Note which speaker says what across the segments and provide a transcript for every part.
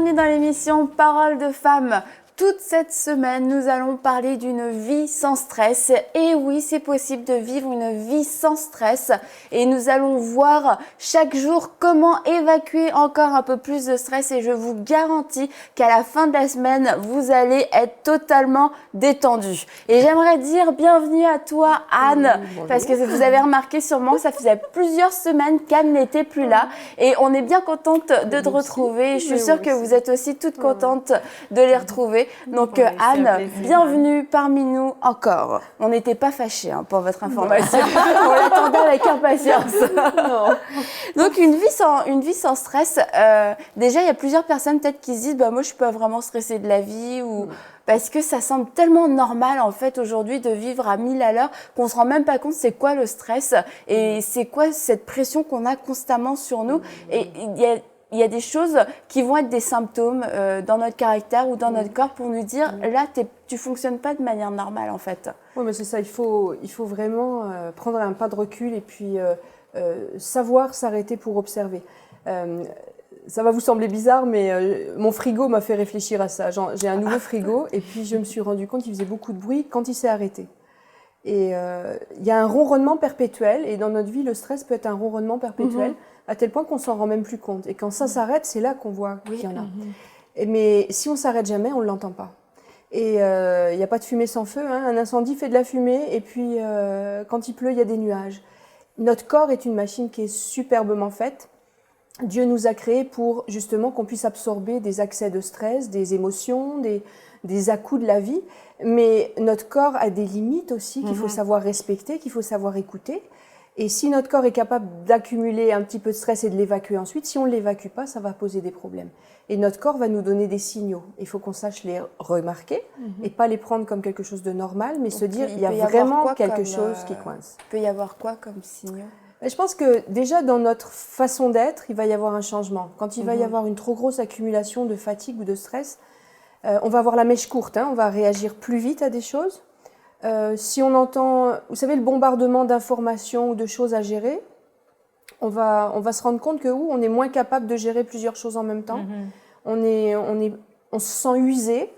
Speaker 1: bienvenue dans l'émission Paroles de femmes. Toute cette semaine, nous allons parler d'une vie sans stress. Et oui, c'est possible de vivre une vie sans stress. Et nous allons voir chaque jour comment évacuer encore un peu plus de stress. Et je vous garantis qu'à la fin de la semaine, vous allez être totalement détendu. Et j'aimerais dire bienvenue à toi, Anne. Parce que vous avez remarqué sûrement, ça faisait plusieurs semaines qu'Anne n'était plus là. Et on est bien contente de te retrouver. Je suis sûre que vous êtes aussi toutes contentes de les retrouver. Donc Anne, bienvenue parmi nous encore. On n'était pas fâchés pour votre information. On l'attendait avec impatience. Donc une vie sans stress, déjà il y a plusieurs personnes peut-être qui se disent moi je suis pas vraiment stressée de la vie ou parce que ça semble tellement normal en fait aujourd'hui de vivre à 1000 à l'heure qu'on se rend même pas compte c'est quoi le stress et c'est quoi cette pression qu'on a constamment sur nous. Et il y a des choses qui vont être des symptômes dans notre caractère ou dans notre corps pour nous dire là, tu fonctionnes pas de manière normale en fait.
Speaker 2: Oui, mais c'est ça, il faut vraiment prendre un pas de recul et puis savoir s'arrêter pour observer. Ça va vous sembler bizarre, mais mon frigo m'a fait réfléchir à ça. J'ai un nouveau frigo et puis je me suis rendu compte qu'il faisait beaucoup de bruit quand il s'est arrêté. Et il y a un ronronnement perpétuel et dans notre vie, le stress peut être un ronronnement perpétuel. À tel point qu'on s'en rend même plus compte. Et quand ça s'arrête, c'est là qu'on voit qu'il y en a. Mais si on s'arrête jamais, on ne l'entend pas. Et il n'y a pas de fumée sans feu. Un incendie fait de la fumée et puis quand il pleut, il y a des nuages. Notre corps est une machine qui est superbement faite. Dieu nous a créés pour justement qu'on puisse absorber des accès de stress, des émotions, des à-coups de la vie. Mais notre corps a des limites aussi qu'il faut savoir respecter, qu'il faut savoir écouter. Et si notre corps est capable d'accumuler un petit peu de stress et de l'évacuer ensuite, si on ne l'évacue pas, ça va poser des problèmes. Et notre corps va nous donner des signaux. Il faut qu'on sache les remarquer et pas les prendre comme quelque chose de normal, mais se dire il y a vraiment quelque chose qui coince.
Speaker 1: Il peut y avoir quoi comme signaux?
Speaker 2: Je pense que déjà dans notre façon d'être, il va y avoir un changement. Quand il va y avoir une trop grosse accumulation de fatigue ou de stress, on va avoir la mèche courte, on va réagir plus vite à des choses. Si on entend, vous savez, le bombardement d'informations ou de choses à gérer, on va se rendre compte que on est moins capable de gérer plusieurs choses en même temps. On se sent usé.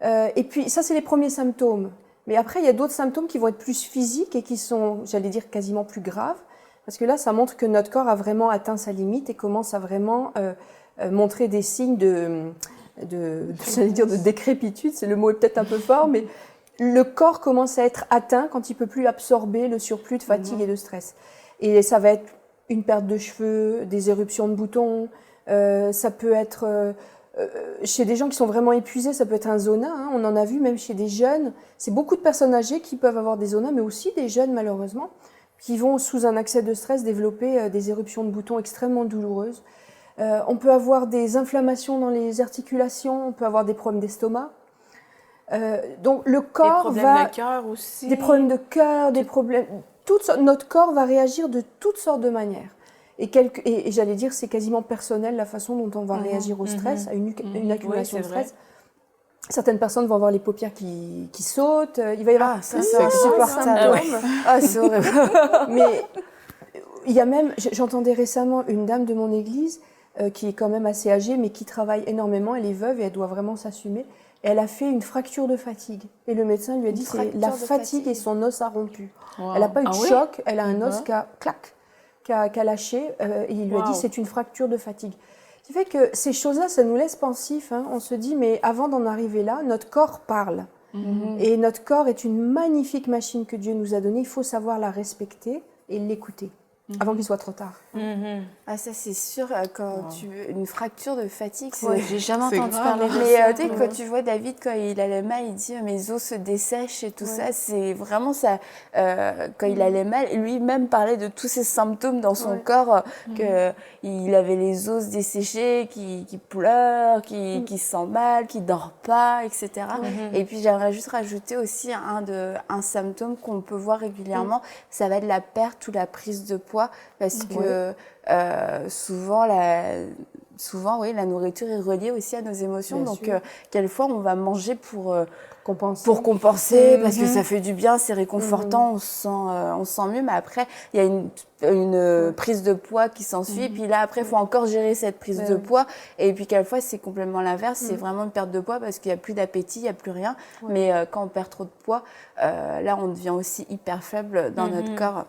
Speaker 2: Et puis ça, c'est les premiers symptômes. Mais après, il y a d'autres symptômes qui vont être plus physiques et qui sont, j'allais dire, quasiment plus graves. Parce que là, ça montre que notre corps a vraiment atteint sa limite et commence à vraiment montrer des signes j'allais dire, de décrépitude. C'est le mot est peut-être un peu fort, mais le corps commence à être atteint quand il ne peut plus absorber le surplus de fatigue et de stress. Et ça va être une perte de cheveux, des éruptions de boutons, ça peut être chez des gens qui sont vraiment épuisés, ça peut être un zona, on en a vu même chez des jeunes. C'est beaucoup de personnes âgées qui peuvent avoir des zonas, mais aussi des jeunes malheureusement, qui vont sous un accès de stress développer des éruptions de boutons extrêmement douloureuses. On peut avoir des inflammations dans les articulations, on peut avoir des problèmes d'estomac. Donc le corps
Speaker 1: des problèmes de cœur aussi.
Speaker 2: Des problèmes de cœur, des problèmes. Notre corps va réagir de toutes sortes de manières. Et j'allais dire, c'est quasiment personnel la façon dont on va réagir au stress, à une accumulation de stress. Certaines personnes vont avoir les paupières qui sautent. Il va y avoir
Speaker 1: ça, c'est
Speaker 2: super symptômes.
Speaker 1: C'est horrible.
Speaker 2: Mais il y a même, j'entendais récemment une dame de mon église qui est quand même assez âgée, mais qui travaille énormément. Elle est veuve et elle doit vraiment s'assumer. Elle a fait une fracture de fatigue. Et le médecin lui a dit c'est la fatigue et son os a rompu. Wow. Elle n'a pas eu de choc, elle a un os qui a lâché. Et il lui a dit c'est une fracture de fatigue. Ce qui fait que ces choses-là, ça nous laisse pensifs. On se dit mais avant d'en arriver là, notre corps parle. Et notre corps est une magnifique machine que Dieu nous a donnée. Il faut savoir la respecter et l'écouter. Avant qu'il soit trop tard.
Speaker 1: Ah ça c'est sûr, une fracture de fatigue,
Speaker 3: j'ai jamais entendu parler de ça.
Speaker 1: Mais tu sais, quand tu vois David, quand il allait mal, il dit mes os se dessèchent et tout ça, c'est vraiment ça, quand il allait mal, lui-même parlait de tous ces symptômes dans son corps, qu'il avait les os desséchés, qu'il pleure, qu'il se sent mal, qu'il dort pas, etc. Et puis j'aimerais juste rajouter aussi un symptôme qu'on peut voir régulièrement, ça va être la perte ou la prise de poids. Parce que souvent, la nourriture est reliée aussi à nos émotions. Bien donc, quelquefois, on va manger pour compenser parce que ça fait du bien, c'est réconfortant, on se sent mieux. Mais après, il y a une une prise de poids qui s'ensuit. Puis là, après, il faut encore gérer cette prise de poids. Et puis, quelquefois, c'est complètement l'inverse. C'est vraiment une perte de poids parce qu'il n'y a plus d'appétit, il n'y a plus rien. Mais quand on perd trop de poids, là, on devient aussi hyper faible dans notre corps.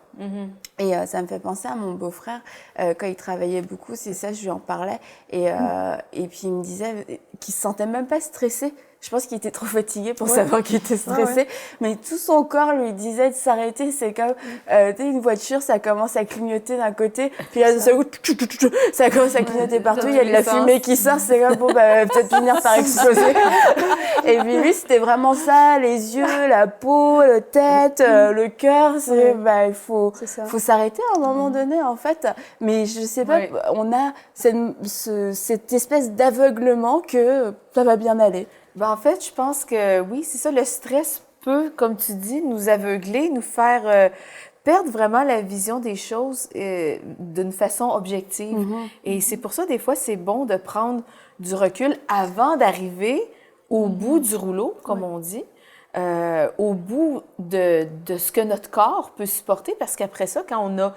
Speaker 1: Et ça me fait penser à mon beau-frère. Quand il travaillait beaucoup, c'est ça, je lui en parlais. Et puis, il me disait qu'il se sentait même pas stressé. Je pense qu'il était trop fatigué pour savoir qu'il était stressé. Mais tout son corps lui disait de s'arrêter. C'est comme une voiture, ça commence à clignoter d'un côté. Puis là, ça commence à clignoter partout. Il y a de la fumée qui sort. C'est comme, bon, peut-être finir par exploser. Et puis lui, c'était vraiment ça. Les yeux, la peau, la tête, le cœur. Il faut s'arrêter à un moment donné, en fait. Mais je sais pas, on a cette espèce d'aveuglement que ça va bien aller.
Speaker 4: En fait, je pense que oui, c'est ça, le stress peut, comme tu dis, nous aveugler, nous faire perdre vraiment la vision des choses d'une façon objective. Et c'est pour ça, des fois, c'est bon de prendre du recul avant d'arriver au bout du rouleau, comme on dit, au bout de ce que notre corps peut supporter, parce qu'après ça, quand on a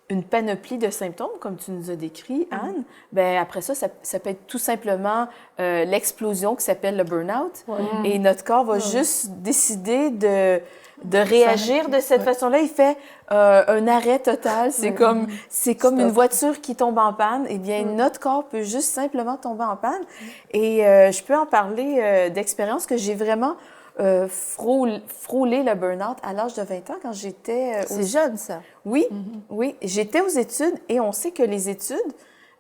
Speaker 4: une panoplie de symptômes, comme tu nous as décrit, Anne, après ça peut être tout simplement l'explosion qui s'appelle le burn-out. Et notre corps va juste décider de réagir de cette façon-là. Il fait un arrêt total. C'est comme une voiture qui tombe en panne. Eh bien, notre corps peut juste simplement tomber en panne. Et je peux en parler d'expérience que j'ai vraiment frôlé le burn-out à l'âge de 20 ans quand j'étais...
Speaker 1: C'est jeune, ça.
Speaker 4: Oui, oui. J'étais aux études et on sait que les études,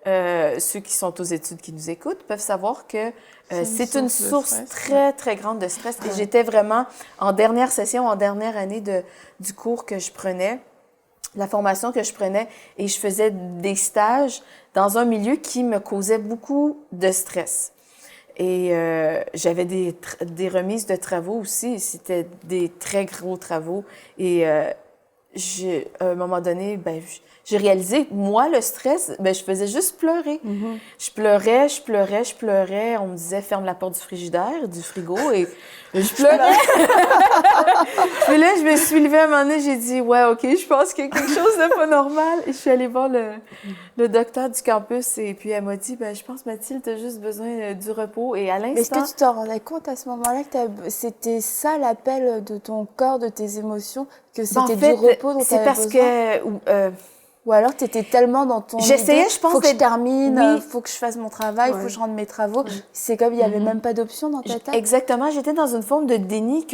Speaker 4: ceux qui sont aux études qui nous écoutent, peuvent savoir que c'est une source très, très grande de stress. Et j'étais vraiment en dernière session, en dernière année du cours que je prenais, la formation que je prenais, et je faisais des stages dans un milieu qui me causait beaucoup de stress. Et j'avais des remises de travaux aussi. C'était des très gros travaux. Et à un moment donné, j'ai réalisé, moi, le stress, je faisais juste pleurer. Je pleurais. On me disait, ferme la porte du frigidaire, du frigo, et je pleurais. Puis là, je me suis levée à un moment donné, j'ai dit, ouais, OK, je pense qu'il y a quelque chose de pas normal. Et je suis allée voir le docteur du campus, et puis elle m'a dit, je pense, Mathilde, t'as juste besoin du repos. Et à l'instant...
Speaker 1: Mais est-ce que tu t'en rendais compte à ce moment-là que c'était ça l'appel de ton corps, de tes émotions, que c'était du repos dont tu avais besoin?
Speaker 4: C'est parce que...
Speaker 1: Ou alors, tu étais tellement dans ton
Speaker 4: J'essayais,
Speaker 1: idée,
Speaker 4: je pense,
Speaker 1: faut que je termine,
Speaker 4: oui.
Speaker 1: faut que je fasse mon travail, faut que je rende mes travaux. C'est comme il n'y avait même pas d'option dans ta tête.
Speaker 4: Exactement. J'étais dans une forme de déni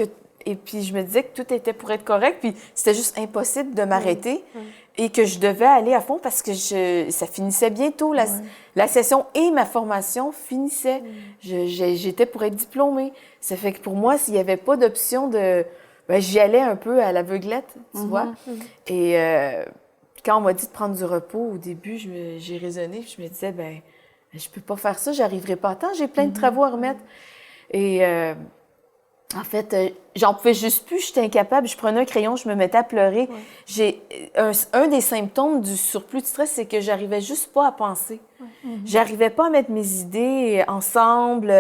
Speaker 4: et puis je me disais que tout était pour être correct, puis c'était juste impossible de m'arrêter et que je devais aller à fond parce que ça finissait bientôt. La session et ma formation finissaient. J'étais pour être diplômée. Ça fait que pour moi, s'il n'y avait pas d'option j'y allais un peu à l'aveuglette, tu vois. Et... quand on m'a dit de prendre du repos, au début, j'ai raisonné, puis je me disais, je peux pas faire ça, j'arriverai pas à temps, j'ai plein de travaux à remettre. Et en fait, j'en pouvais juste plus, j'étais incapable, je prenais un crayon, je me mettais à pleurer. J'ai un des symptômes du surplus de stress, c'est que j'arrivais juste pas à penser. J'arrivais pas à mettre mes idées ensemble.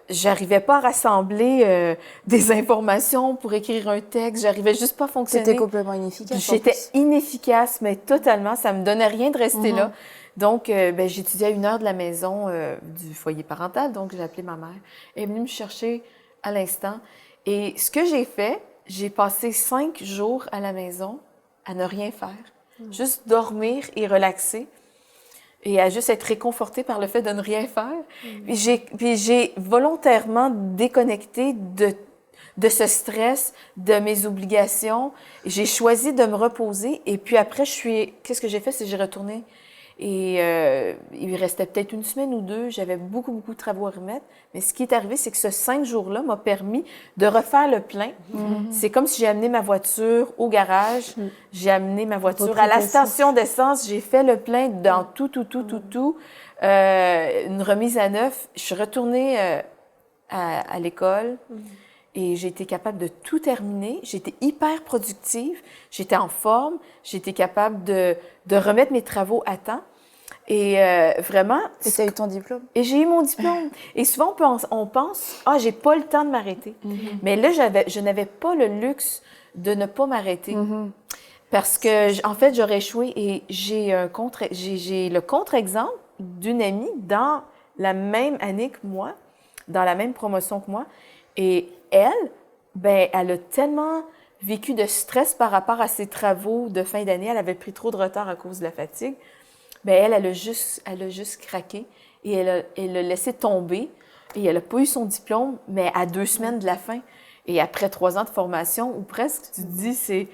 Speaker 4: J'arrivais pas à rassembler des informations pour écrire un texte. J'arrivais juste pas à fonctionner.
Speaker 1: C'était complètement inefficace.
Speaker 4: J'étais inefficace, mais totalement. Ça me donnait rien de rester là. Donc, j'étudiais à 1 heure de la maison du foyer parental. Donc, j'ai appelé ma mère. Elle est venue me chercher à l'instant. Et ce que j'ai fait, j'ai passé 5 jours à la maison à ne rien faire. Juste dormir et relaxer. Et à juste être réconfortée par le fait de ne rien faire. Puis j'ai volontairement déconnecté de ce stress, de mes obligations. J'ai choisi de me reposer. Et puis après, qu'est-ce que j'ai fait? C'est que j'ai retourné. Et il restait peut-être 1 semaine ou 2. J'avais beaucoup, beaucoup de travaux à remettre. Mais ce qui est arrivé, c'est que ce 5 jours-là m'a permis de refaire le plein. C'est comme si j'ai amené ma voiture au garage. J'ai amené ma voiture à la station d'essence. J'ai fait le plein dans tout. Une remise à neuf. Je suis retournée à l'école. Et j'ai été capable de tout terminer. J'étais hyper productive. J'étais en forme. J'étais capable de remettre mes travaux à temps. Et vraiment...
Speaker 1: Et tu as eu ton diplôme?
Speaker 4: Et j'ai eu mon diplôme. Et souvent, on pense, j'ai pas le temps de m'arrêter. Mais là, je n'avais pas le luxe de ne pas m'arrêter. Parce que, en fait, j'aurais échoué et j'ai le contre-exemple d'une amie dans la même année que moi, dans la même promotion que moi. Et elle, ben, elle a tellement vécu de stress par rapport à ses travaux de fin d'année. Elle avait pris trop de retard à cause de la fatigue. Ben, elle a juste craqué et elle a laissé tomber. Et elle n'a pas eu son diplôme, mais à 2 semaines de la fin. Et après 3 ans de formation, ou presque, tu te dis,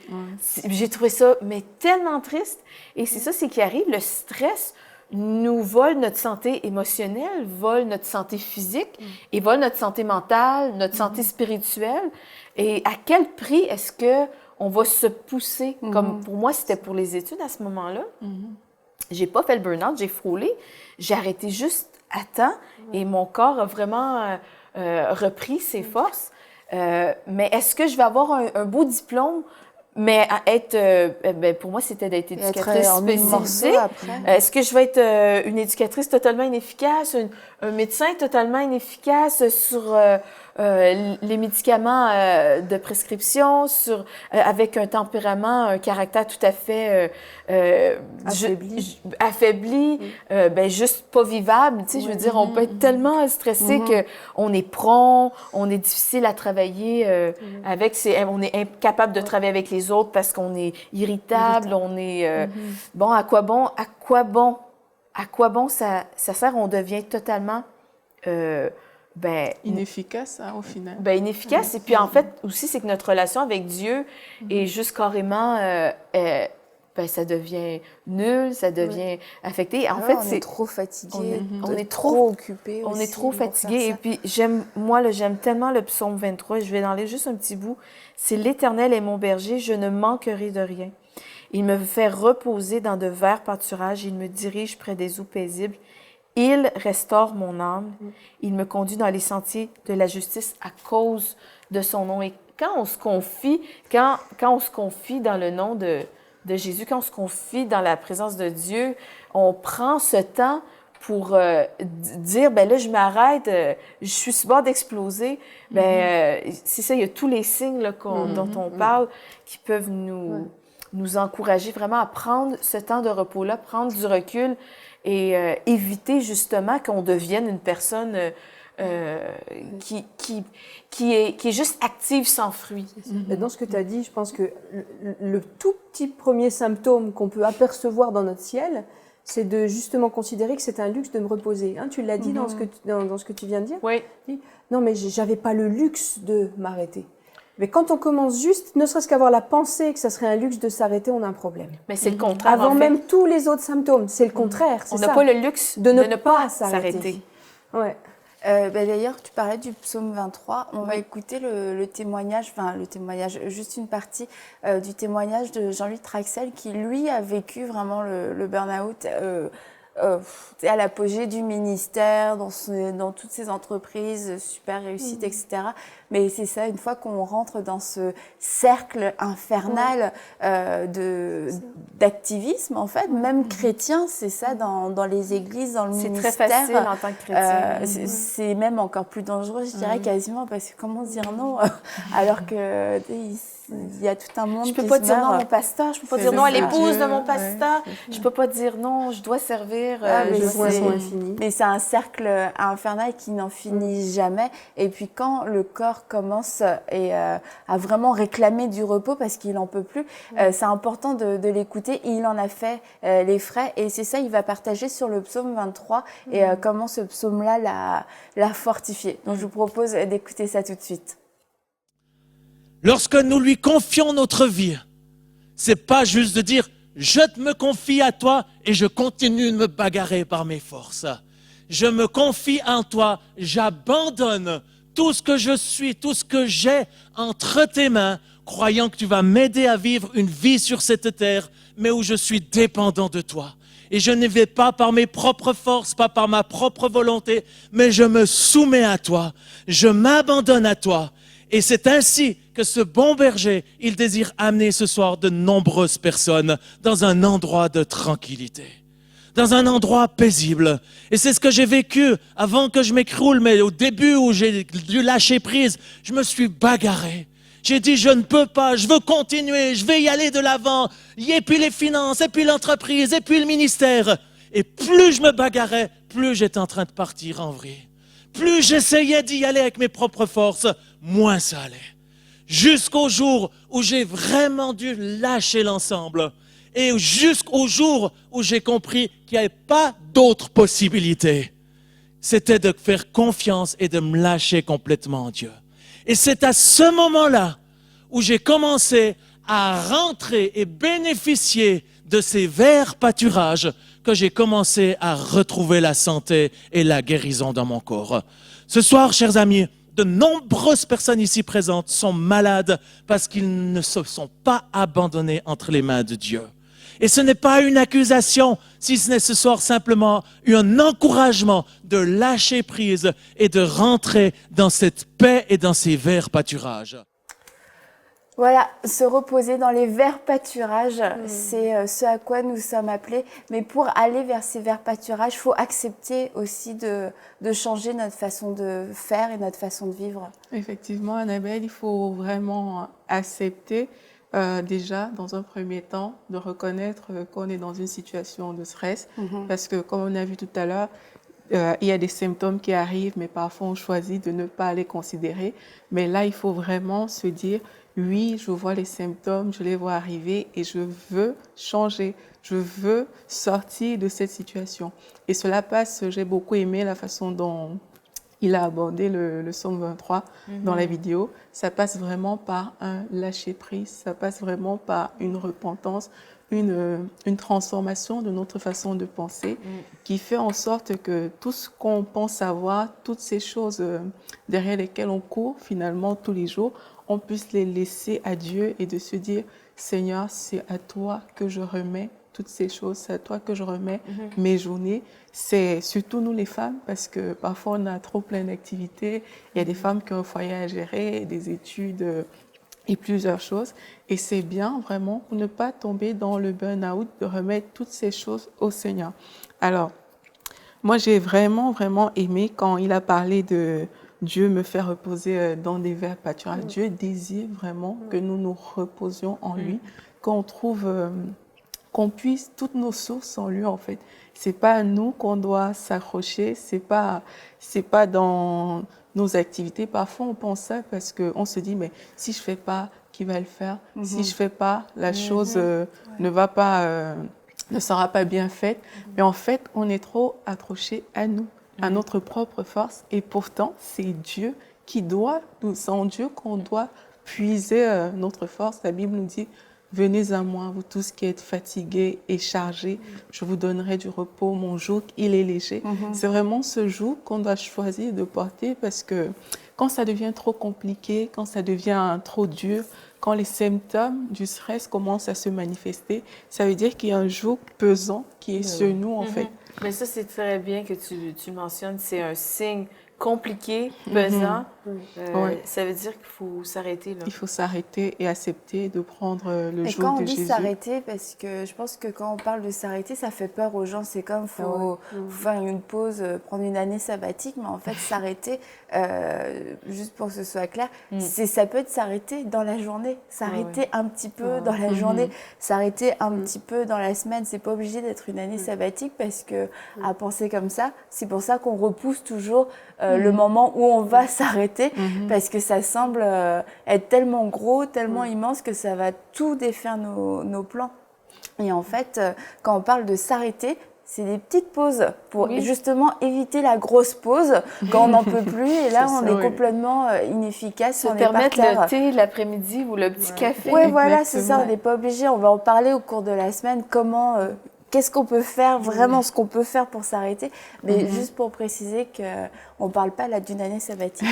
Speaker 4: j'ai trouvé ça, mais tellement triste. Et c'est ça, c'est qui arrive, le stress nous vole notre santé émotionnelle, vole notre santé physique et vole notre santé mentale, notre santé spirituelle. Et à quel prix est-ce que on va se pousser? Comme pour moi, c'était pour les études à ce moment-là. J'ai pas fait le burn-out, j'ai frôlé. J'ai arrêté juste à temps et mon corps a vraiment repris ses forces. Mais est-ce que je vais avoir un beau diplôme? Mais ben pour moi, c'était d'être éducatrice spécialisée. Est-ce que je vais être une éducatrice totalement inefficace, un médecin totalement inefficace sur les médicaments de prescription, avec un tempérament, un caractère tout à fait affaibli, ben juste pas vivable. Tu sais, je veux dire, on peut être tellement stressé que on est prompt, on est difficile à travailler avec. On est incapable de travailler avec les autres parce qu'on est irritable, on est bon. À quoi bon ça sert? On devient totalement
Speaker 3: inefficace, hein, au final.
Speaker 4: Ben, inefficace. Et puis, en fait, aussi, c'est que notre relation avec Dieu est juste carrément... ça devient nul, ça devient affecté. En fait,
Speaker 1: on est trop fatigué,
Speaker 4: on est trop
Speaker 1: occupé.
Speaker 4: On est trop fatigué. Et puis, j'aime tellement le psaume 23. Je vais en lire juste un petit bout. C'est « L'Éternel est mon berger, je ne manquerai de rien. Il me fait reposer dans de verts pâturages, il me dirige près des eaux paisibles. Il restaure mon âme. Il me conduit dans les sentiers de la justice à cause de son nom. » Et quand on se confie, quand on se confie dans le nom de Jésus, quand on se confie dans la présence de Dieu, on prend ce temps pour dire, ben là, je m'arrête, je suis sur le bord d'exploser. C'est ça, il y a tous les signes là, dont on parle qui peuvent nous encourager vraiment à prendre ce temps de repos-là, prendre du recul et éviter justement qu'on devienne une personne qui est juste active sans fruit.
Speaker 2: Dans ce que tu as dit, je pense que le tout petit premier symptôme qu'on peut apercevoir dans notre ciel, c'est de justement considérer que c'est un luxe de me reposer. Hein, tu l'as dit dans ce que tu viens de dire.
Speaker 4: Oui.
Speaker 2: Non, mais j'avais pas le luxe de m'arrêter. Mais quand on commence juste, ne serait-ce qu'avoir la pensée que ça serait un luxe de s'arrêter, on a un problème.
Speaker 4: Mais c'est le contraire.
Speaker 2: Avant même tous les autres symptômes, c'est le contraire.
Speaker 4: On n'a pas le luxe de ne pas
Speaker 2: s'arrêter. Ouais.
Speaker 1: D'ailleurs, tu parlais du psaume 23. On va écouter le témoignage, juste une partie du témoignage de Jean-Louis Traxel qui, lui, a vécu vraiment le burn-out à l'apogée du ministère, dans toutes ces entreprises super réussites, etc. Mais c'est ça, une fois qu'on rentre dans ce cercle infernal d'activisme, en fait, même chrétien, c'est ça, dans les églises, dans le ministère.
Speaker 4: C'est très facile en tant que chrétien.
Speaker 1: C'est même encore plus dangereux, je dirais, quasiment, parce que comment dire non alors que il y a tout un monde
Speaker 4: qui
Speaker 1: se meurt.
Speaker 4: Je peux pas dire non à mon pasteur, je peux pas dire non à l'épouse de mon pasteur, je peux pas dire non, je dois servir.
Speaker 1: Mais c'est un cercle infernal qui n'en finit jamais. Et puis quand le corps commence à vraiment réclamer du repos parce qu'il n'en peut plus, c'est important de l'écouter. Il en a fait les frais. Et c'est ça, il va partager sur le psaume 23 et comment ce psaume-là l'a fortifié. Donc je vous propose d'écouter ça tout de suite.
Speaker 5: Lorsque nous lui confions notre vie, c'est pas juste de dire « je me confie à toi et je continue de me bagarrer par mes forces ». Je me confie en toi, j'abandonne tout ce que je suis, tout ce que j'ai entre tes mains, croyant que tu vas m'aider à vivre une vie sur cette terre, mais où je suis dépendant de toi. Et je ne vais pas par mes propres forces, pas par ma propre volonté, mais je me soumets à toi, je m'abandonne à toi. Et c'est ainsi que ce bon berger, il désire amener ce soir de nombreuses personnes dans un endroit de tranquillité, dans un endroit paisible. Et c'est ce que j'ai vécu avant que je m'écroule, mais au début où j'ai dû lâcher prise, je me suis bagarré. J'ai dit, je ne peux pas, je veux continuer, je vais y aller de l'avant. Et puis les finances, et puis l'entreprise, et puis le ministère. Et plus je me bagarrais, plus j'étais en train de partir en vrille. Plus j'essayais d'y aller avec mes propres forces, moins ça allait. Jusqu'au jour où j'ai vraiment dû lâcher l'ensemble. Et jusqu'au jour où j'ai compris qu'il n'y avait pas d'autre possibilité. C'était de faire confiance et de me lâcher complètement en Dieu. Et c'est à ce moment-là où j'ai commencé à rentrer et bénéficier de ces verts pâturages que j'ai commencé à retrouver la santé et la guérison dans mon corps. Ce soir, chers amis, de nombreuses personnes ici présentes sont malades parce qu'ils ne se sont pas abandonnés entre les mains de Dieu. Et ce n'est pas une accusation, si ce n'est ce soir simplement un encouragement de lâcher prise et de rentrer dans cette paix et dans ces verts pâturages.
Speaker 1: Voilà, se reposer dans les verts pâturages, c'est ce à quoi nous sommes appelés. Mais pour aller vers ces verts pâturages, il faut accepter aussi de changer notre façon de faire et notre façon de vivre.
Speaker 3: Effectivement, Annabelle, il faut vraiment accepter déjà, dans un premier temps, de reconnaître qu'on est dans une situation de stress. Parce que, comme on a vu tout à l'heure, il y a des symptômes qui arrivent, mais parfois on choisit de ne pas les considérer. Mais là, il faut vraiment se dire, oui, je vois les symptômes, je les vois arriver et je veux changer. Je veux sortir de cette situation. Et cela passe, j'ai beaucoup aimé la façon dont il a abordé le psaume 23 dans la vidéo. Ça passe vraiment par un lâcher-prise, ça passe vraiment par une repentance, une transformation de notre façon de penser qui fait en sorte que tout ce qu'on pense avoir, toutes ces choses derrière lesquelles on court finalement tous les jours, on puisse les laisser à Dieu et de se dire, Seigneur, c'est à toi que je remets toutes ces choses, c'est à toi que je remets mes journées. C'est surtout nous les femmes, parce que parfois on a trop plein d'activités. Il y a des femmes qui ont un foyer à gérer, des études et plusieurs choses. Et c'est bien vraiment pour ne pas tomber dans le burn-out, de remettre toutes ces choses au Seigneur. Alors, moi j'ai vraiment aimé quand il a parlé de Dieu me fait reposer dans des verts pâturages. Dieu désire vraiment que nous nous reposions en lui, qu'on trouve... qu'on puisse toutes nos sources en lui en fait. C'est pas à nous qu'on doit s'accrocher, c'est pas dans nos activités. Parfois on pense ça parce que on se dit mais si je fais pas, qui va le faire? Si je fais pas, la chose ne va pas, ne sera pas bien faite. Mais en fait, on est trop accroché à nous, à notre propre force. Et pourtant, c'est Dieu qui doit, c'est en Dieu qu'on doit puiser notre force. La Bible nous dit venez à moi, vous tous qui êtes fatigués et chargés, je vous donnerai du repos, mon joug, il est léger. C'est vraiment ce joug qu'on doit choisir de porter parce que quand ça devient trop compliqué, quand ça devient trop dur, quand les symptômes du stress commencent à se manifester, ça veut dire qu'il y a un joug pesant qui est sur nous en fait.
Speaker 4: Mais ça, c'est très bien que tu mentionnes, c'est un signe compliqué, pesant. Ça veut dire qu'il faut s'arrêter. Là.
Speaker 3: Il faut s'arrêter et accepter de prendre le joug de Jésus.
Speaker 1: Et quand on dit s'arrêter, parce que je pense que quand on parle de s'arrêter, ça fait peur aux gens. C'est comme faut faire une pause, prendre une année sabbatique, mais en fait s'arrêter, juste pour que ce soit clair, ça peut être s'arrêter dans la journée, s'arrêter un petit peu dans la journée, s'arrêter un petit peu dans la semaine. C'est pas obligé d'être une année sabbatique parce que à penser comme ça, c'est pour ça qu'on repousse toujours le moment où on va s'arrêter parce que ça semble être tellement gros, tellement immense que ça va tout défaire nos plans. Et en fait, quand on parle de s'arrêter, c'est des petites pauses pour justement éviter la grosse pause quand on n'en peut plus et là on est complètement inefficace.
Speaker 4: Se permettre le thé l'après-midi ou le petit café.
Speaker 1: Oui, voilà, c'est ça, on n'est pas obligé. On va en parler au cours de la semaine, comment... Qu'est-ce qu'on peut faire, vraiment ce qu'on peut faire pour s'arrêter. Mais juste pour préciser qu'on ne parle pas là d'une année sabbatique.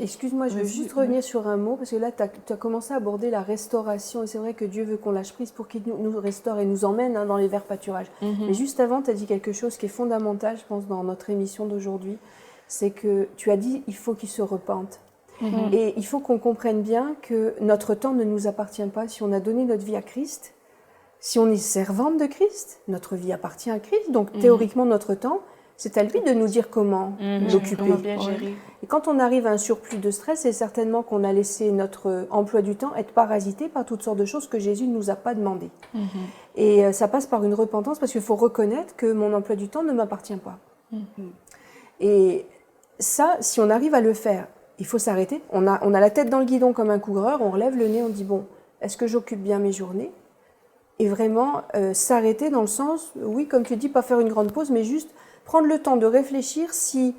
Speaker 2: Excuse-moi, je veux juste revenir sur un mot, parce que là, tu as commencé à aborder la restauration. Et c'est vrai que Dieu veut qu'on lâche prise pour qu'il nous restaure et nous emmène dans les verts pâturages. Mais juste avant, tu as dit quelque chose qui est fondamental, je pense, dans notre émission d'aujourd'hui. C'est que tu as dit il faut qu'il se repente. Et il faut qu'on comprenne bien que notre temps ne nous appartient pas. Si on a donné notre vie à Christ, si on est servante de Christ, notre vie appartient à Christ. Donc, théoriquement, notre temps, C'est à lui de nous dire comment l'occuper.
Speaker 4: Comment bien gérer.
Speaker 2: Et quand on arrive à un surplus de stress, c'est certainement qu'on a laissé notre emploi du temps être parasité par toutes sortes de choses que Jésus ne nous a pas demandées. Et ça passe par une repentance parce qu'il faut reconnaître que mon emploi du temps ne m'appartient pas. Et ça, si on arrive à le faire, il faut s'arrêter. On a la tête dans le guidon comme un couvreur, on relève le nez, on dit bon, est-ce que j'occupe bien mes journées? Et vraiment s'arrêter dans le sens, oui, comme tu dis, pas faire une grande pause, mais juste prendre le temps de réfléchir si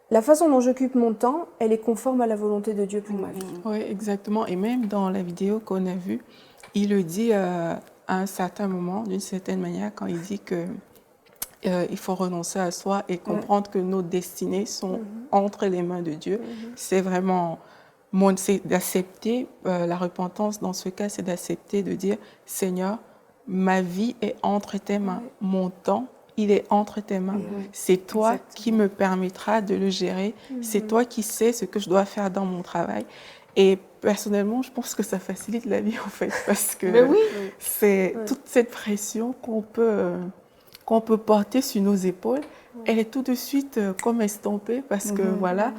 Speaker 2: la façon dont j'occupe mon temps, elle est conforme à la volonté de Dieu pour ma vie.
Speaker 3: Oui, exactement. Et même dans la vidéo qu'on a vue, il le dit à un certain moment, d'une certaine manière, quand il dit que il faut renoncer à soi et comprendre que nos destinées sont entre les mains de Dieu. C'est vraiment, c'est d'accepter la repentance dans ce cas, c'est d'accepter de dire, Seigneur, ma vie est entre tes mains, mon temps, il est entre tes mains. C'est toi qui me permettra de le gérer. C'est toi qui sais ce que je dois faire dans mon travail. Et personnellement, je pense que ça facilite la vie, en fait, parce que c'est toute cette pression qu'on peut porter sur nos épaules, elle est tout de suite comme estompée, parce que voilà,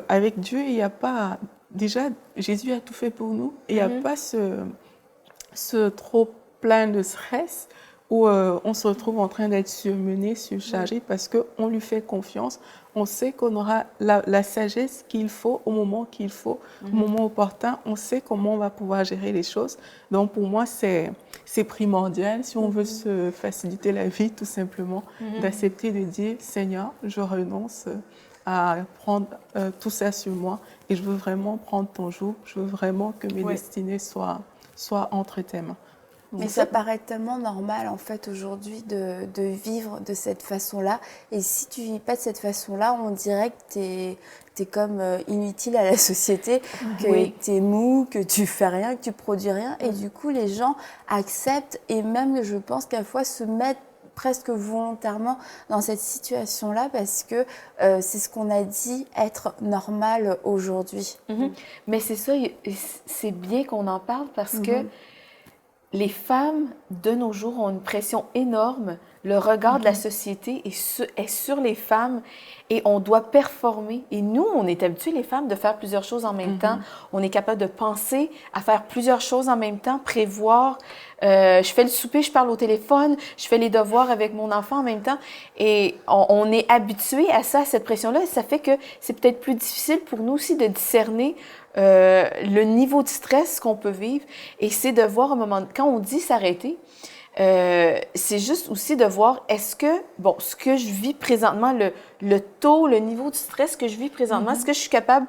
Speaker 3: avec Dieu, il n'y a pas... Déjà, Jésus a tout fait pour nous, et il n'y a pas ce trop plein de stress où on se retrouve en train d'être surmené, surchargé, parce qu'on lui fait confiance. On sait qu'on aura la sagesse qu'il faut au moment qu'il faut, au moment opportun. On sait comment on va pouvoir gérer les choses. Donc, pour moi, c'est primordial, si on veut se faciliter la vie, tout simplement, d'accepter de dire, Seigneur, je renonce à prendre tout ça sur moi et je veux vraiment prendre ton joug. Je veux vraiment que mes destinées soient entre tes mains.
Speaker 1: Mais ça paraît tellement normal en fait aujourd'hui de vivre de cette façon-là. Et si tu vis pas de cette façon-là, on dirait que t'es comme inutile à la société, que t'es mou, que tu fais rien, que tu produis rien. Et du coup, les gens acceptent et même, je pense, qu'à la fois se mettent presque volontairement dans cette situation-là parce que c'est ce qu'on a dit être normal aujourd'hui.
Speaker 4: Mais c'est ça, c'est bien qu'on en parle parce que les femmes, de nos jours, ont une pression énorme. Le regard de la société est sur les femmes et on doit performer. Et nous, on est habitués, les femmes, de faire plusieurs choses en même temps. On est capable de penser à faire plusieurs choses en même temps, prévoir. Je fais le souper, je parle au téléphone, je fais les devoirs avec mon enfant en même temps. Et on est habitués à ça, à cette pression-là. Et ça fait que c'est peut-être plus difficile pour nous aussi de discerner le niveau de stress qu'on peut vivre. Et c'est de voir un moment, quand on dit s'arrêter, c'est juste aussi de voir est-ce que, bon, ce que je vis présentement, le taux, le niveau de stress que je vis présentement, est-ce que je suis capable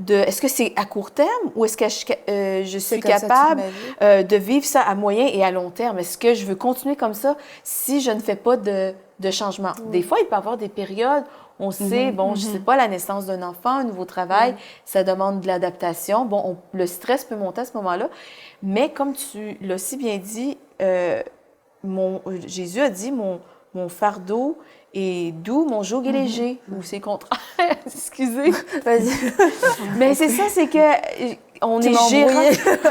Speaker 4: est-ce que c'est à court terme ou est-ce que je suis capable de vivre ça à moyen et à long terme? Est-ce que je veux continuer comme ça si je ne fais pas de changement? Des fois, il peut y avoir des périodes, on sait, bon, je sais pas, la naissance d'un enfant, un nouveau travail, ça demande de l'adaptation. Bon, le stress peut monter à ce moment-là. Mais comme tu l'as si bien dit, Jésus a dit, mon fardeau est doux, mon joug est léger. Ou c'est contraire. Excusez. Vas-y. Mais c'est ça, c'est que on est gérant.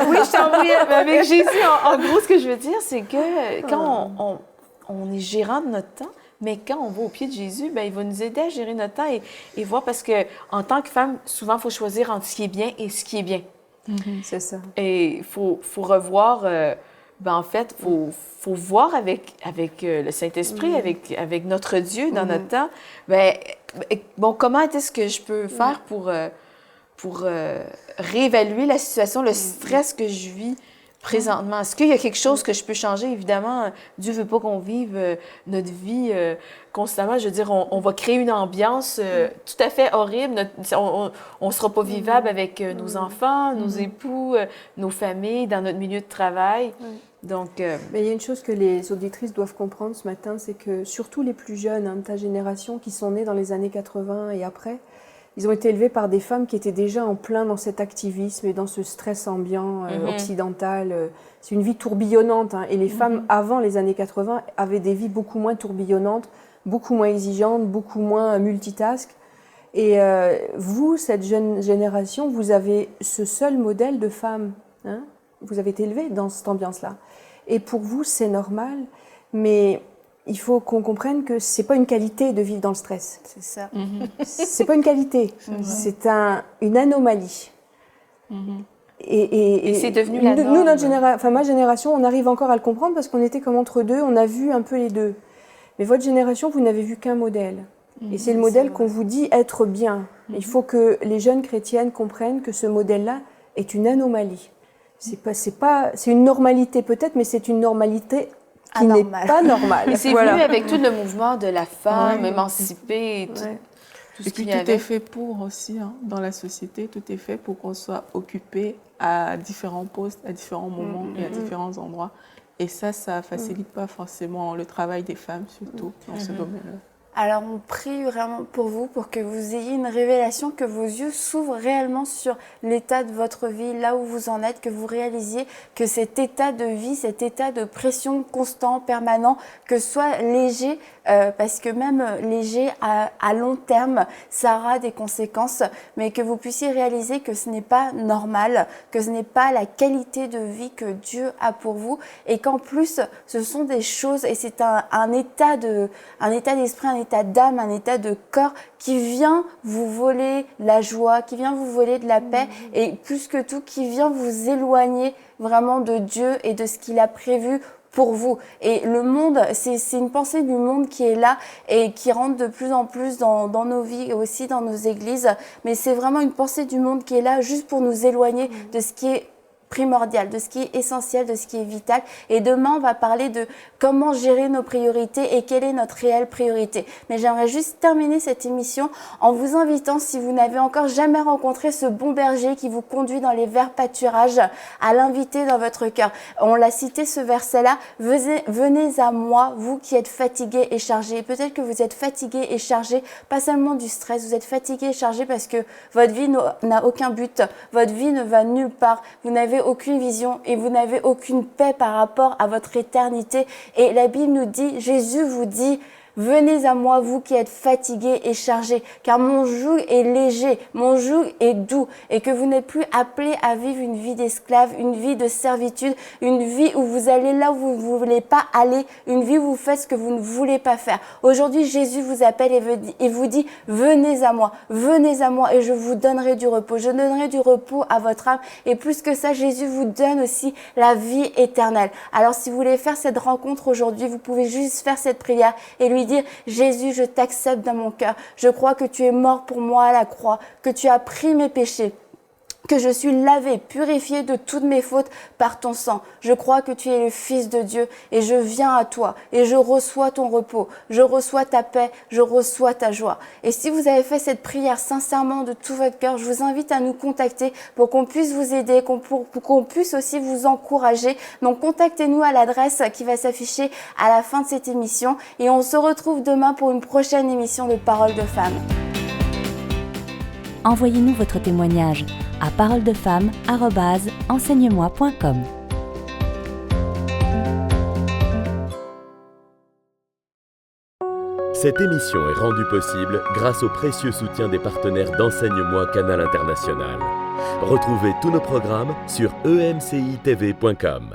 Speaker 4: Oui, je t'ai embrouillée avec Jésus. En gros, ce que je veux dire, c'est que quand on est gérant de notre temps, mais quand on va au pied de Jésus, ben, il va nous aider à gérer notre temps et voir, parce qu'en tant que femme, souvent, il faut choisir entre ce qui est bien et ce qui est bien.
Speaker 2: C'est ça.
Speaker 4: Et il faut revoir... en fait, il faut voir avec le Saint-Esprit, avec notre Dieu dans notre temps, comment est-ce que je peux faire pour réévaluer la situation, le stress que je vis présentement? Est-ce qu'il y a quelque chose que je peux changer? Évidemment, Dieu ne veut pas qu'on vive notre vie constamment. Je veux dire, on va créer une ambiance tout à fait horrible. On ne sera pas vivable avec nos enfants, nos époux, nos familles, dans notre milieu de travail. Donc,
Speaker 2: mais il y a une chose que les auditrices doivent comprendre ce matin, c'est que surtout les plus jeunes de ta génération qui sont nés dans les années 80 et après, ils ont été élevés par des femmes qui étaient déjà en plein dans cet activisme et dans ce stress ambiant occidental. C'est une vie tourbillonnante. Et les femmes, avant les années 80, avaient des vies beaucoup moins tourbillonnantes, beaucoup moins exigeantes, beaucoup moins multitask. Et vous, cette jeune génération, vous avez ce seul modèle de femme. Vous avez été élevés dans cette ambiance-là. Et pour vous, c'est normal. Mais il faut qu'on comprenne que c'est pas une qualité de vivre dans le stress.
Speaker 4: C'est ça.
Speaker 2: C'est pas une qualité, c'est une anomalie.
Speaker 4: Et c'est devenu la norme.
Speaker 2: Nous, ma génération, on arrive encore à le comprendre parce qu'on était comme entre deux, on a vu un peu les deux. Mais votre génération, vous n'avez vu qu'un modèle. Et c'est le modèle qu'on vous dit être bien. Il faut que les jeunes chrétiennes comprennent que ce modèle-là est une anomalie. C'est une normalité peut-être, mais c'est une normalité qui n'est pas normale.
Speaker 4: Et c'est venu avec tout le mouvement de la femme émancipée et tout.
Speaker 3: Et puis tout est fait pour aussi, dans la société, tout est fait pour qu'on soit occupé à différents postes, à différents moments et à différents endroits. Et ça facilite pas forcément le travail des femmes, surtout dans ce domaine-là.
Speaker 1: Alors on prie vraiment pour vous, pour que vous ayez une révélation, que vos yeux s'ouvrent réellement sur l'état de votre vie, là où vous en êtes, que vous réalisiez que cet état de vie, cet état de pression constant, permanent, que soit léger, parce que même léger à long terme, ça aura des conséquences, mais que vous puissiez réaliser que ce n'est pas normal, que ce n'est pas la qualité de vie que Dieu a pour vous, et qu'en plus ce sont des choses, et c'est un état d'esprit, un état d'âme, un état de corps qui vient vous voler la joie, qui vient vous voler de la paix et plus que tout, qui vient vous éloigner vraiment de Dieu et de ce qu'il a prévu pour vous. Et le monde, c'est une pensée du monde qui est là et qui rentre de plus en plus dans nos vies et aussi dans nos églises. Mais c'est vraiment une pensée du monde qui est là juste pour nous éloigner de ce qui est primordial, de ce qui est essentiel, de ce qui est vital. Et demain, on va parler de comment gérer nos priorités et quelle est notre réelle priorité. Mais j'aimerais juste terminer cette émission en vous invitant, si vous n'avez encore jamais rencontré ce bon berger qui vous conduit dans les verts pâturages, à l'inviter dans votre cœur. On l'a cité ce verset-là, venez à moi, vous qui êtes fatigués et chargés. Peut-être que vous êtes fatigués et chargés, pas seulement du stress, vous êtes fatigués et chargés parce que votre vie n'a aucun but, votre vie ne va nulle part, vous n'avez aucune vision et vous n'avez aucune paix par rapport à votre éternité. Et la Bible nous dit, Jésus vous dit, venez à moi, vous qui êtes fatigués et chargés, car mon joug est léger, mon joug est doux, et que vous n'êtes plus appelés à vivre une vie d'esclave, une vie de servitude, une vie où vous allez là où vous ne voulez pas aller, une vie où vous faites ce que vous ne voulez pas faire. Aujourd'hui, Jésus vous appelle et vous dit, venez à moi, et je vous donnerai du repos. Je donnerai du repos à votre âme, et plus que ça, Jésus vous donne aussi la vie éternelle. Alors, si vous voulez faire cette rencontre aujourd'hui, vous pouvez juste faire cette prière et lui dire, Jésus, je t'accepte dans mon cœur. Je crois que tu es mort pour moi à la croix, que tu as pris mes péchés, que je suis lavé, purifié de toutes mes fautes par ton sang. Je crois que tu es le Fils de Dieu et je viens à toi et je reçois ton repos, je reçois ta paix, je reçois ta joie. Et si vous avez fait cette prière sincèrement de tout votre cœur, je vous invite à nous contacter pour qu'on puisse vous aider, pour qu'on puisse aussi vous encourager. Donc contactez-nous à l'adresse qui va s'afficher à la fin de cette émission et on se retrouve demain pour une prochaine émission de Paroles de Femmes.
Speaker 6: Envoyez-nous votre témoignage à paroledefemme@enseigne-moi.com.
Speaker 7: Cette émission est rendue possible grâce au précieux soutien des partenaires d'Enseigne-moi Canal International. Retrouvez tous nos programmes sur emcitv.com.